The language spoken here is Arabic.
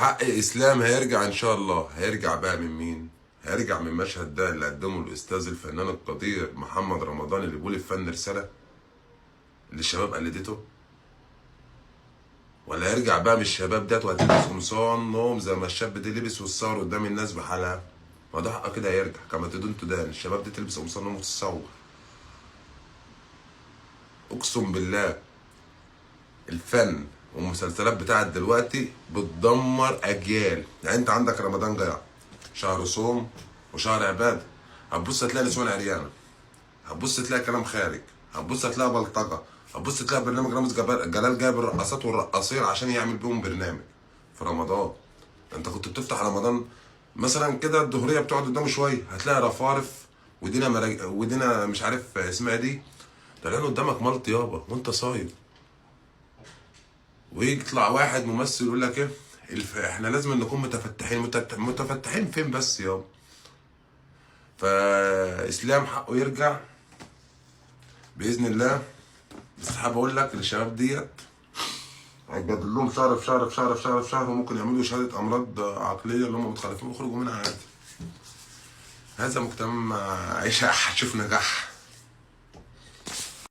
حق اسلام هيرجع ان شاء الله. هيرجع بقى من مين؟ هيرجع من المشهد ده اللي قدمه الاستاذ الفنان القدير محمد رمضان اللي بيقول الفن رساله اللي الشباب قلدته، ولا هيرجع بقى من الشباب ديت وهتلبس قمصان نوم زي ما الشاب دي لبس وتصور قدام الناس بحالها؟ ما ده حقه كده، هيرجع كما تدون تدان. الشباب دي تلبس قمصان نوم وتتصور. اقسم بالله الفن والمسلسلات بتاعت دلوقتي بتدمر اجيال. يعني انت عندك رمضان جاي، شهر صوم وشهر عباده، هتبص هتلاقي نسوان عريانه، هتبص تلاقي كلام خارج، هتبص هتلاقي بلطجه، هتبص تلاقي برنامج رامز جلال جايب الرقاصات والرقاصين عشان يعمل بيهم برنامج في رمضان. انت كنت بتفتح رمضان مثلا كده الظهريه بتقعد قدامه شويه هتلاقي رفارف ودينا ودينا مش عارف اسمها دي طالعين قدامك مال طيابه وانت صايم. ويطلع واحد ممثل يقول لك ايه احنا لازم نكون متفتحين. متفتحين فين بس يابا؟ فاسلام حقه يرجع باذن الله. بس حابب اقول لك للشباب ديت هيتجدد لهم شهر في شهر في شهر في شهر في شهر، وممكن يعملوا شهاده امراض عقليه اللي هم متخلفين ويخرجوا منها عادي. هذا مجتمع عيشه هتشوف نجاح.